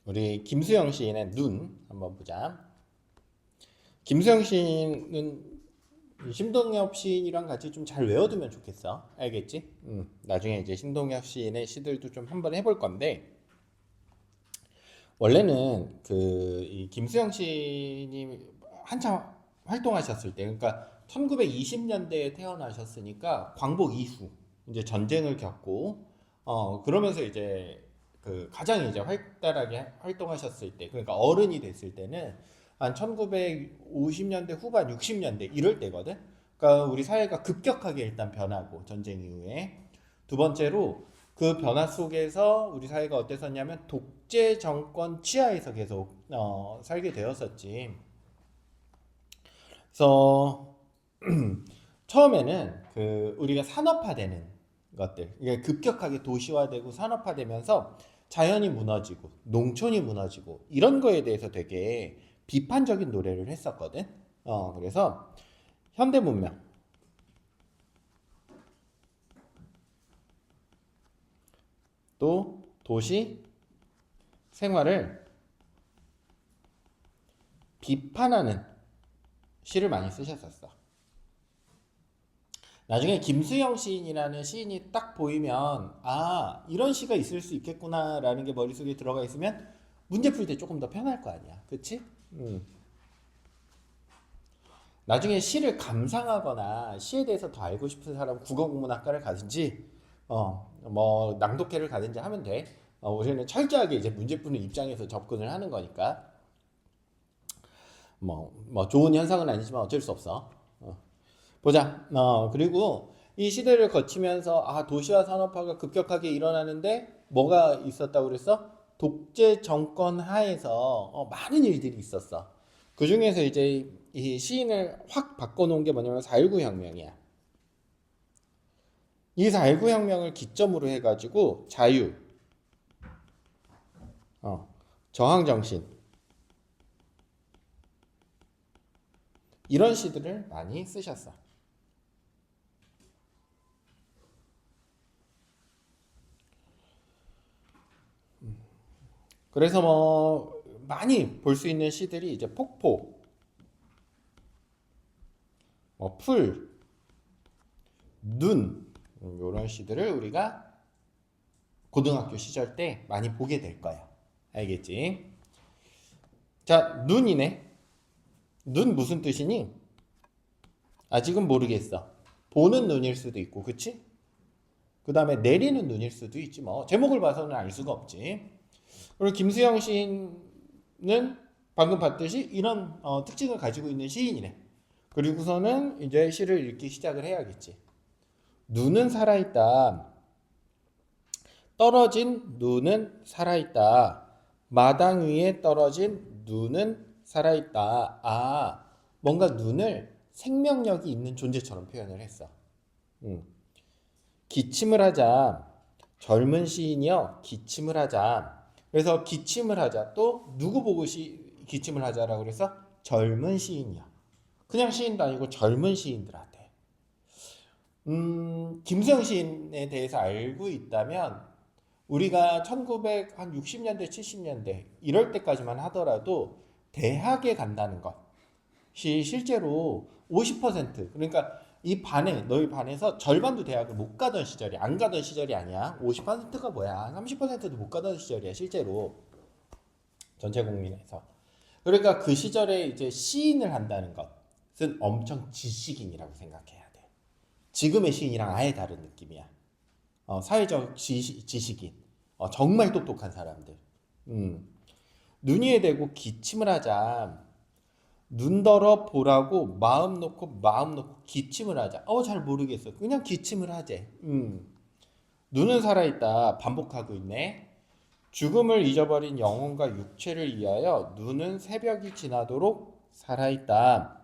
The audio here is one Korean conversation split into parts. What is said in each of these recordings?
우리 김수영 시인의 눈 한번 보자. 김수영 시인은 신동엽 시인이랑 같이 좀 잘 외워두면 좋겠어. 알겠지? 나중에 이제 신동엽 시인의 시들도 좀 한번 해볼 건데, 원래는 이 김수영 시인이 한참 활동하셨을 때, 그러니까 1920년대에 태어나셨으니까 광복 이후 이제 전쟁을 겪고, 그러면서 이제 가장 이제 활달하게 활동하셨을 때, 그러니까 어른이 됐을 때는 한 1950년대 후반, 60년대 이럴 때거든. 그러니까 우리 사회가 급격하게 일단 변하고 전쟁 이후에 두 번째로 그 변화 속에서 우리 사회가 어땠었냐면 독재 정권 치하에서 계속 살게 되었었지. 그래서 처음에는 우리가 산업화되는 것들, 이게 급격하게 도시화되고 산업화되면서 자연이 무너지고 농촌이 무너지고 이런 거에 대해서 되게 비판적인 노래를 했었거든. 그래서 현대 문명 또 도시 생활을 비판하는 시를 많이 쓰셨었어. 나중에 김수영 시인이라는 시인이 딱 보이면 이런 시가 있을 수 있겠구나라는 게 머릿속에 들어가 있으면 문제 풀 때 조금 더 편할 거 아니야. 그치? 나중에 시를 감상하거나 시에 대해서 더 알고 싶은 사람 국어국문학과를 가든지 뭐 낭독회를 가든지 하면 돼. 우리는 철저하게 이제 문제 푸는 입장에서 접근을 하는 거니까 뭐 좋은 현상은 아니지만 어쩔 수 없어. 보자. 그리고 이 시대를 거치면서 도시화 산업화가 급격하게 일어나는데 뭐가 있었다고 그랬어? 독재 정권 하에서 많은 일들이 있었어. 그 중에서 이제 이 시인을 확 바꿔놓은 게 뭐냐면 4.19 혁명이야. 이 4.19 혁명을 기점으로 해가지고 자유, 저항정신 이런 시들을 많이 쓰셨어. 그래서 뭐 많이 볼 수 있는 시들이 이제 폭포, 풀, 눈 이런 시들을 우리가 고등학교 시절 때 많이 보게 될 거야. 알겠지? 자, 눈이네. 눈 무슨 뜻이니? 아직은 모르겠어. 보는 눈일 수도 있고, 그치? 그 다음에 내리는 눈일 수도 있지 뭐. 제목을 봐서는 알 수가 없지. 그리고 김수영 시인은 방금 봤듯이 이런 특징을 가지고 있는 시인이네. 그리고서는 이제 시를 읽기 시작을 해야겠지. 눈은 살아있다. 떨어진 눈은 살아있다. 마당 위에 떨어진 눈은 살아있다. 뭔가 눈을 생명력이 있는 존재처럼 표현을 했어. 음. 기침을 하자. 젊은 시인이여 기침을 하자. 그래서 기침을 하자. 또 누구 보고 기침을 하자라고 그래서 젊은 시인이야. 그냥 시인도 아니고 젊은 시인들한테. 김수영 시인에 대해서 알고 있다면 우리가 1960년대, 70년대 이럴 때까지만 하더라도 대학에 간다는 것이 실제로 50% 그러니까 이 반에 너희 반에서 절반도 대학을 못 가던 시절이 안 가던 시절이 아니야. 50%가 뭐야? 30%도 못 가던 시절이야 실제로 전체 국민에서. 그러니까 그 시절에 이제 시인을 한다는 것은 엄청 지식인이라고 생각해야 돼. 지금의 시인이랑 아예 다른 느낌이야. 사회적 지식인, 정말 똑똑한 사람들. 눈위에 대고 기침을 하자. 눈더러 보라고 마음 놓고 기침을 하자. 잘 모르겠어. 그냥 기침을 하재. 눈은 살아있다. 반복하고 있네. 죽음을 잊어버린 영혼과 육체를 위하여 눈은 새벽이 지나도록 살아있다.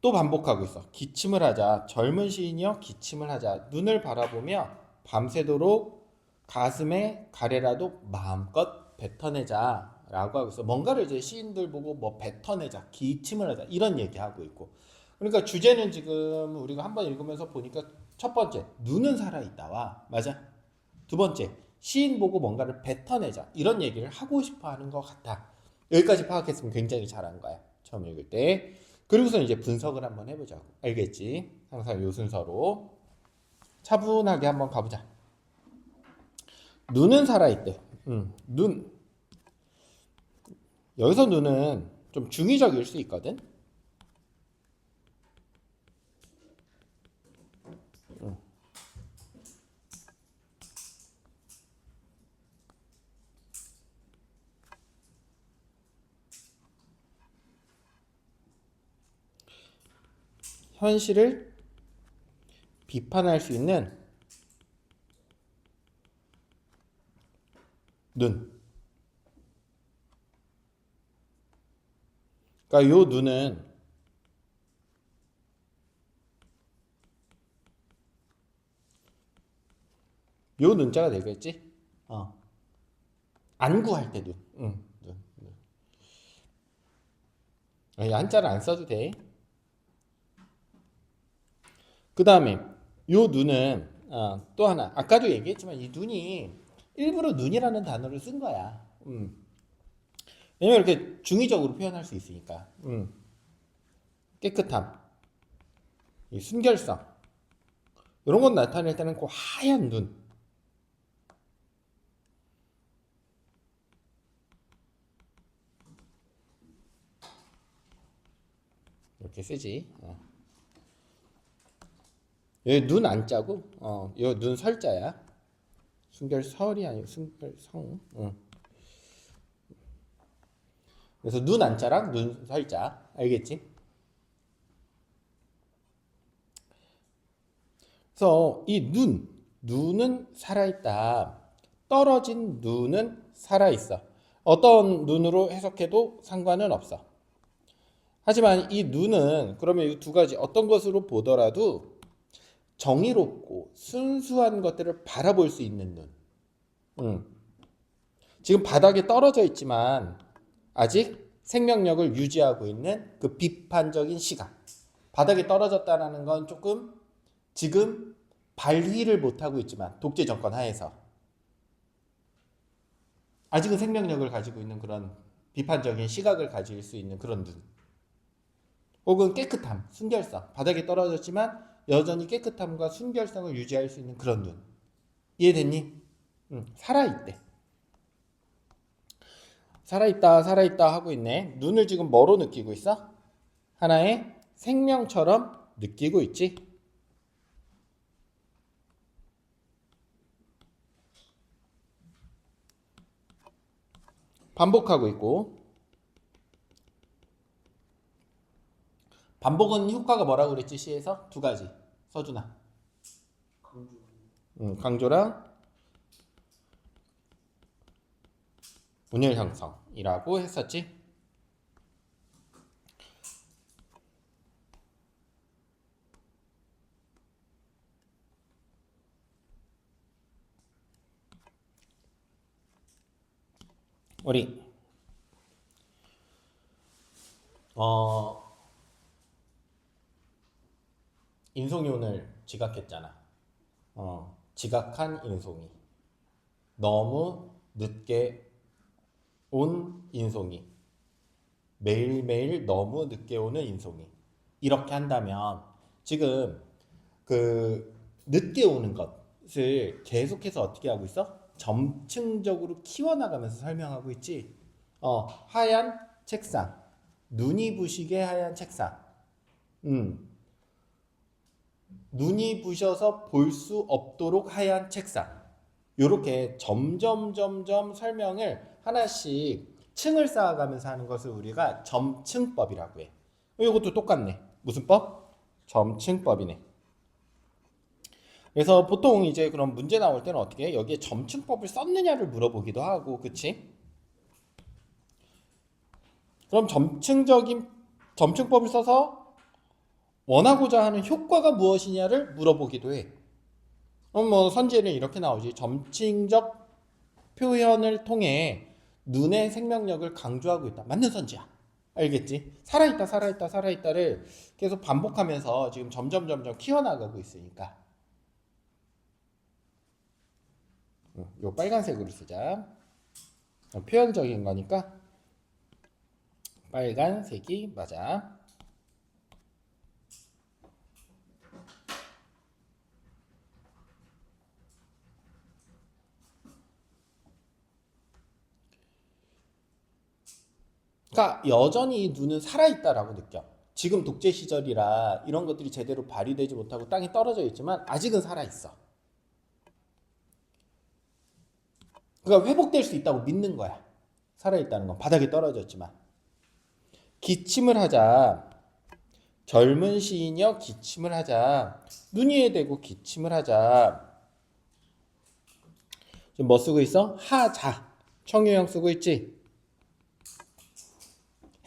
또 반복하고 있어. 기침을 하자. 젊은 시인이여 기침을 하자. 눈을 바라보며 밤새도록 가슴에 가래라도 마음껏 뱉어내자 라고 하고 있어. 뭔가를 이제 시인들 보고 뭐 뱉어내자, 기침을 하자 이런 얘기하고 있고. 그러니까 주제는 지금 우리가 한번 읽으면서 보니까 첫 번째 눈은 살아있다와 맞아. 두 번째 시인 보고 뭔가를 뱉어내자 이런 얘기를 하고 싶어 하는 것 같아. 여기까지 파악했으면 굉장히 잘한 거야. 처음 읽을 때. 그리고서 이제 분석을 한번 해보자고. 알겠지? 항상 요 순서로 차분하게 한번 가보자. 눈은 살아있대. 눈. 여기서 눈은 좀 중의적일 수 있거든. 현실을 비판할 수 있는 눈. 그러니까 요 눈은 요 눈자가 되겠지? 안구할 때 눈. 눈. 이 한자를 안 써도 돼. 그 다음에 요 눈은 또 하나 아까도 얘기했지만 이 눈이 일부러 눈이라는 단어를 쓴 거야. 왜냐면 이렇게 중의적으로 표현할 수 있으니까. 깨끗함, 이 순결성 이런 것 나타낼 때는 그 하얀 눈. 이렇게 쓰지. 여기 눈 안자고, 여기 눈 설자야. 순결설이 아니고 순결성. 그래서 눈 안자랑 눈 설자. 알겠지? 그래서 이 눈은 살아있다. 떨어진 눈은 살아있어. 어떤 눈으로 해석해도 상관은 없어. 하지만 이 눈은 그러면 이 두 가지 어떤 것으로 보더라도 정의롭고 순수한 것들을 바라볼 수 있는 눈. 지금 바닥에 떨어져 있지만 아직 생명력을 유지하고 있는 그 비판적인 시각. 바닥에 떨어졌다는 건 조금 지금 발휘를 못하고 있지만 독재 정권 하에서 아직은 생명력을 가지고 있는 그런 비판적인 시각을 가질 수 있는 그런 눈. 혹은 깨끗함, 순결성. 바닥에 떨어졌지만 여전히 깨끗함과 순결성을 유지할 수 있는 그런 눈. 이해됐니? 살아있대. 살아있다 하고 있네. 눈을 지금 뭐로 느끼고 있어? 하나의 생명처럼 느끼고 있지. 반복하고 있고. 반복은 효과가 뭐라고 그랬지? 시에서? 두 가지. 서준아. 강조랑 운율 형성이라고 했었지. 우리 인송이 오늘 지각했잖아. 지각한 인송이. 너무 늦게 온 인송이. 매일매일 너무 늦게 오는 인송이. 이렇게 한다면 지금 그 늦게 오는 것을 계속해서 어떻게 하고 있어? 점층적으로 키워나가면서 설명하고 있지. 하얀 책상. 눈이 부시게 하얀 책상. 눈이 부셔서 볼 수 없도록 하얀 책상. 이렇게 점점 설명을 하나씩 층을 쌓아가면서 하는 것을 우리가 점층법이라고 해. 이것도 똑같네. 무슨 법? 점층법이네. 그래서 보통 이제 그런 문제 나올 때는 어떻게 해? 여기에 점층법을 썼느냐를 물어보기도 하고, 그치? 그럼 점층법을 써서 원하고자 하는 효과가 무엇이냐를 물어보기도 해. 그럼 뭐 선지에는 이렇게 나오지. 점층적 표현을 통해 눈의 생명력을 강조하고 있다. 맞는 선지야. 알겠지? 살아있다를 계속 반복하면서 지금 점점 키워나가고 있으니까. 요 빨간색으로 쓰자. 표현적인 거니까 빨간색이 맞아. 그러니까 여전히 눈은 살아있다라고 느껴. 지금 독재 시절이라 이런 것들이 제대로 발휘되지 못하고 땅이 떨어져 있지만 아직은 살아있어. 그러니까 회복될 수 있다고 믿는 거야. 살아있다는 건 바닥에 떨어졌지만. 기침을 하자. 젊은 시인이여 기침을 하자. 눈 위에 대고 기침을 하자. 지금 뭐 쓰고 있어? 하자. 청유형 쓰고 있지?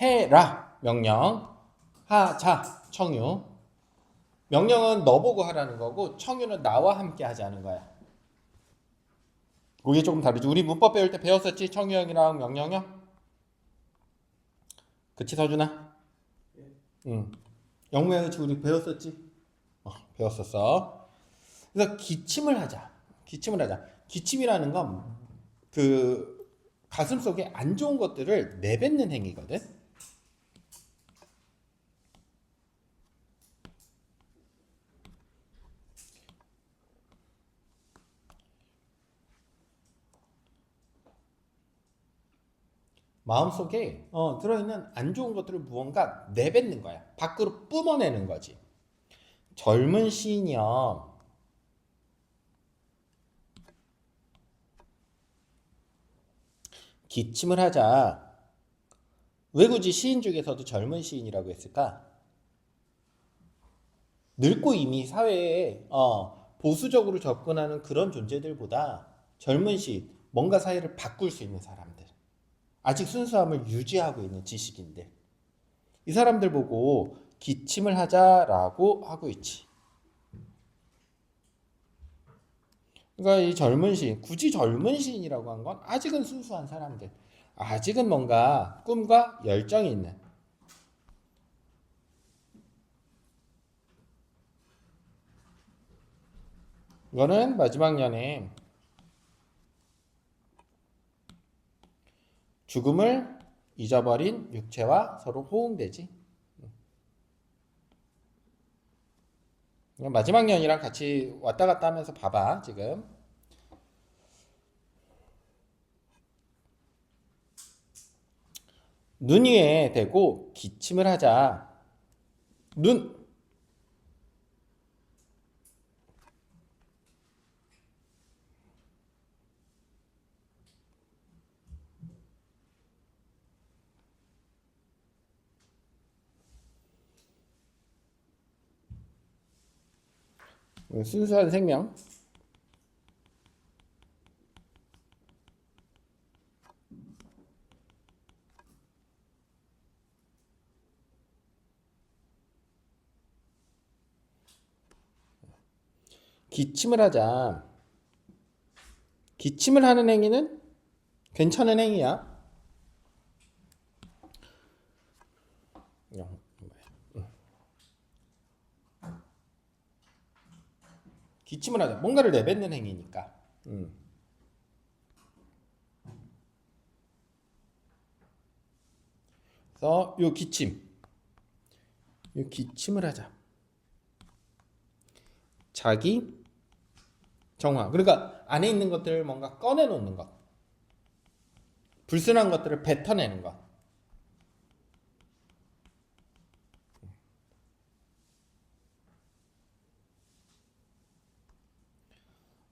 해라. 명령. 하자. 청유. 명령은 너 보고 하라는 거고 청유는 나와 함께 하자는 거야. 그게 조금 다르지. 우리 문법 배울 때 배웠었지? 청유형이랑 명령형? 그치 서준아? 응. 영무형이 우리 배웠었지? 배웠었어. 그래서 기침을 하자. 기침을 하자. 기침이라는 건 그 가슴 속에 안 좋은 것들을 내뱉는 행위거든. 마음속에 들어있는 안 좋은 것들을 무언가 내뱉는 거야. 밖으로 뿜어내는 거지. 젊은 시인이요. 기침을 하자. 왜 굳이 시인 중에서도 젊은 시인이라고 했을까? 늙고 이미 사회에 보수적으로 접근하는 그런 존재들보다 젊은 시인, 뭔가 사회를 바꿀 수 있는 사람들. 아직 순수함을 유지하고 있는 지식인들. 이 사람들 보고 기침을 하자라고 하고 있지. 그러니까 이 젊은 시인, 굳이 젊은 시인이라고 한 건 아직은 순수한 사람들. 아직은 뭔가 꿈과 열정이 있는. 이거는 마지막 년에 죽음을 잊어버린 육체와 서로 호응되지. 마지막 년이랑 같이 왔다 갔다 하면서 봐봐 지금. 눈 위에 대고 기침을 하자. 눈. 순수한 생명. 기침을 하자. 기침을 하는 행위는 괜찮은 행위야. 기침을 하자. 뭔가를 내뱉는 행위니까. 그래서 요 기침을 하자. 자기 정화. 그러니까 안에 있는 것들을 뭔가 꺼내놓는 것. 불순한 것들을 뱉어내는 것.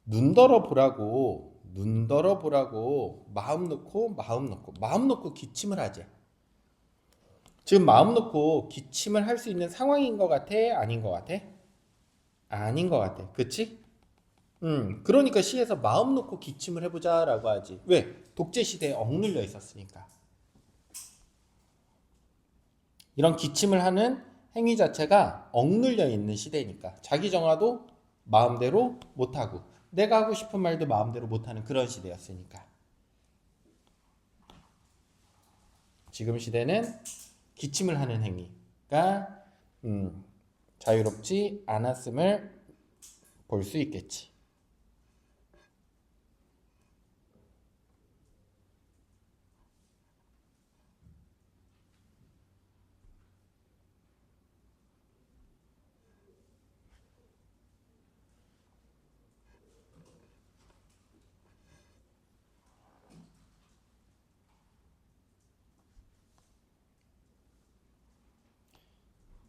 눈 떨어 보라고 마음 놓고 기침을 하지. 지금 마음 놓고 기침을 할 수 있는 상황인 것 같아? 아닌 것 같아? 아닌 것 같아. 그치? 그러니까 시에서 마음 놓고 기침을 해보자라고 하지. 왜? 독재 시대에 억눌려 있었으니까. 이런 기침을 하는 행위 자체가 억눌려 있는 시대니까. 자기 정화도 마음대로 못하고 내가 하고 싶은 말도 마음대로 못하는 그런 시대였으니까. 지금 시대는 기침을 하는 행위가 자유롭지 않았음을 볼 수 있겠지.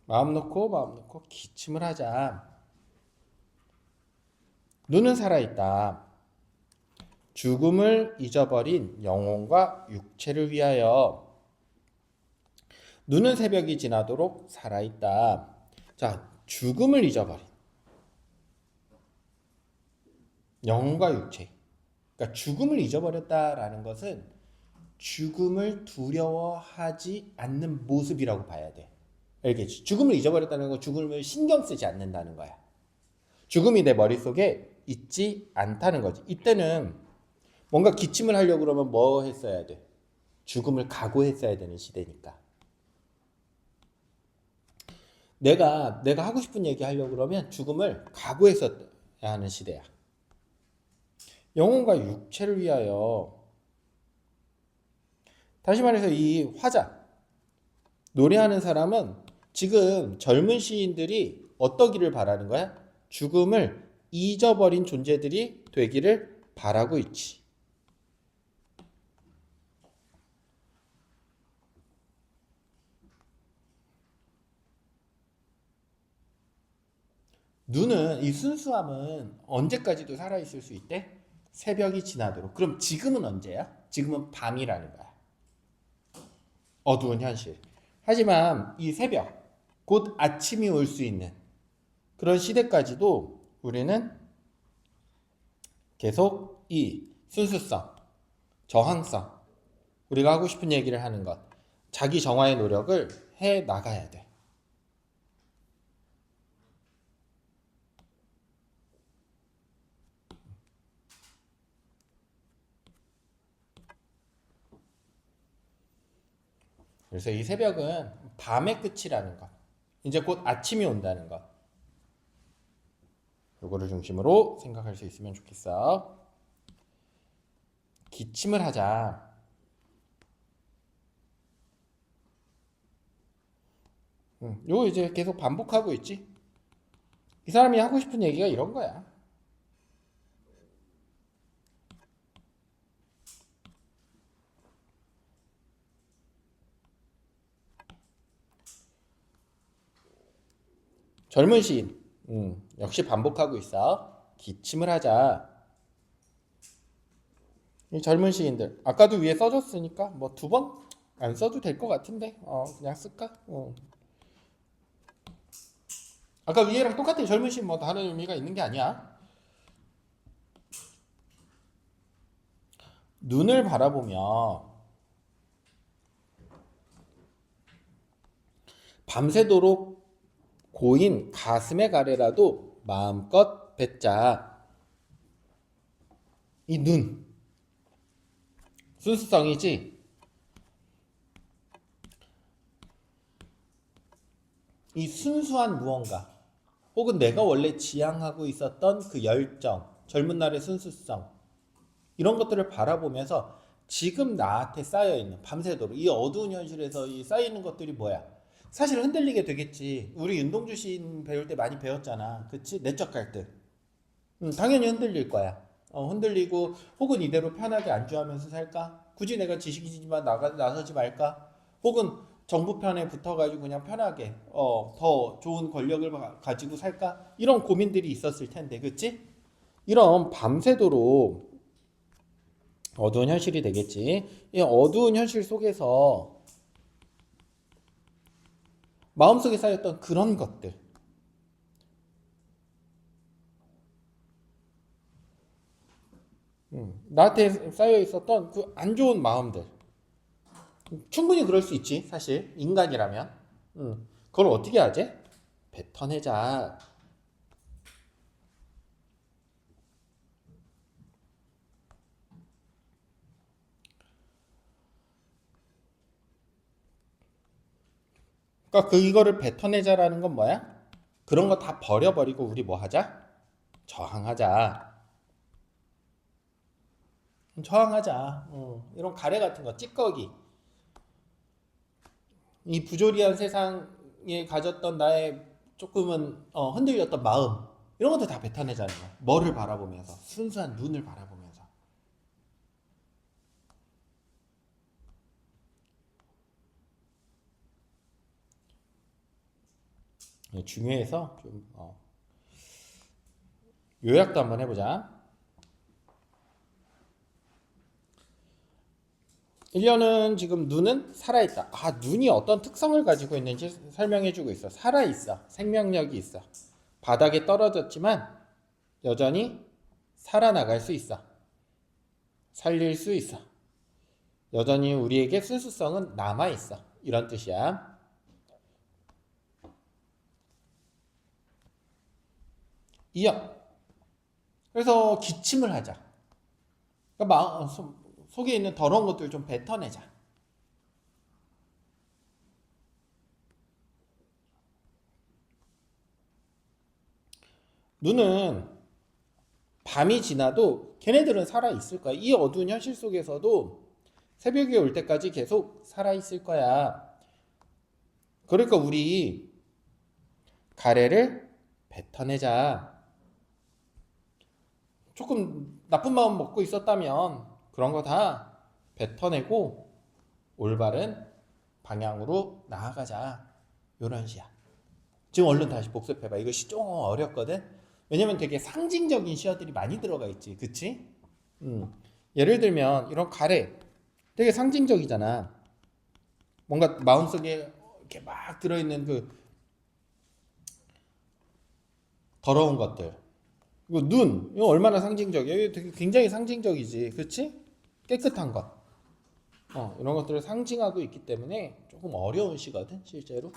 마음 놓고 기침을 하자. 눈은 살아있다. 죽음을 잊어버린 영혼과 육체를 위하여. 눈은 새벽이 지나도록 살아있다. 자, 죽음을 잊어버린 영혼과 육체. 그러니까 죽음을 잊어버렸다라는 것은 죽음을 두려워하지 않는 모습이라고 봐야 돼. 알겠지? 죽음을 잊어버렸다는 건 죽음을 신경 쓰지 않는다는 거야. 죽음이 내 머릿속에 있지 않다는 거지. 이때는 뭔가 기침을 하려고 그러면 뭐 했어야 돼? 죽음을 각오했어야 되는 시대니까. 내가 하고 싶은 얘기 하려고 그러면 죽음을 각오했어야 하는 시대야. 영혼과 육체를 위하여. 다시 말해서 이 화자, 노래하는 사람은 지금 젊은 시인들이 어떠기를 바라는 거야? 죽음을 잊어버린 존재들이 되기를 바라고 있지. 눈은, 이 순수함은 언제까지도 살아있을 수 있대? 새벽이 지나도록. 그럼 지금은 언제야? 지금은 밤이라는 거야. 어두운 현실. 하지만 이 새벽, 곧 아침이 올 수 있는 그런 시대까지도 우리는 계속 이 순수성, 저항성, 우리가 하고 싶은 얘기를 하는 것, 자기 정화의 노력을 해 나가야 돼. 그래서 이 새벽은 밤의 끝이라는 것, 이제 곧 아침이 온다는 것, 요거를 중심으로 생각할 수 있으면 좋겠어. 기침을 하자. 요거 이제 계속 반복하고 있지. 이 사람이 하고 싶은 얘기가 이런 거야. 젊은 시인, 역시 반복하고 있어. 기침을 하자. 이 젊은 시인들, 아까도 위에 써줬으니까 뭐 2번 안 써도 될 것 같은데, 그냥 쓸까? 아까 위에랑 똑같아. 젊은 시인 뭐 다른 의미가 있는 게 아니야. 눈을 바라보며 밤새도록 고인 가슴의 가래라도 마음껏 뱉자. 이 눈, 순수성이지. 이 순수한 무언가, 혹은 내가 원래 지향하고 있었던 그 열정, 젊은 날의 순수성, 이런 것들을 바라보면서 지금 나한테 쌓여있는, 밤새도록 이 어두운 현실에서 이 쌓이는 것들이 뭐야? 사실 흔들리게 되겠지. 우리 윤동주 시인 배울 때 많이 배웠잖아. 그치? 내적 갈등. 당연히 흔들릴 거야. 흔들리고, 혹은 이대로 편하게 안주하면서 살까? 굳이 내가 지식이지만 나서지 말까? 혹은 정부 편에 붙어가지고 그냥 편하게 더 좋은 권력을 가지고 살까? 이런 고민들이 있었을 텐데, 그치? 이런 밤새도록 어두운 현실이 되겠지. 이 어두운 현실 속에서 마음속에 쌓였던 그런 것들, 나한테 쌓여 있었던 그 안 좋은 마음들, 충분히 그럴 수 있지. 사실 인간이라면. 그걸 어떻게 하지? 뱉어내자. 그러니까 이거를 뱉어내자라는 건 뭐야? 그런 거 다 버려버리고 우리 뭐 하자? 저항하자. 저항하자. 이런 가래 같은 거, 찌꺼기, 이 부조리한 세상에 가졌던 나의 조금은 흔들렸던 마음, 이런 것도 다 뱉어내자는 거야. 뭐를 바라보면서? 순수한 눈을 바라보면서. 중요해서 좀 요약도 한번 해보자. 1년은 지금 눈은 살아있다. 눈이 어떤 특성을 가지고 있는지 설명해주고 있어. 살아있어. 생명력이 있어. 바닥에 떨어졌지만 여전히 살아나갈 수 있어. 살릴 수 있어. 여전히 우리에게 순수성은 남아있어. 이런 뜻이야. 이어. 그래서 기침을 하자. 그러니까 속에 있는 더러운 것들을 좀 뱉어내자. 눈은 밤이 지나도 걔네들은 살아있을 거야. 이 어두운 현실 속에서도 새벽이 올 때까지 계속 살아있을 거야. 그러니까 우리 가래를 뱉어내자. 조금 나쁜 마음 먹고 있었다면 그런 거 다 뱉어내고 올바른 방향으로 나아가자. 요런 시야. 지금 얼른 다시 복습해봐. 이거 시 좀 어렵거든. 왜냐면 되게 상징적인 시어들이 많이 들어가 있지, 그치? 예를 들면 이런 가래 되게 상징적이잖아. 뭔가 마음속에 이렇게 막 들어있는 그 더러운 것들. 그리고 눈, 이거 얼마나 상징적이야? 이거 되게 굉장히 상징적이지, 그치? 깨끗한 것. 이런 것들을 상징하고 있기 때문에 조금 어려운 시거든, 실제로.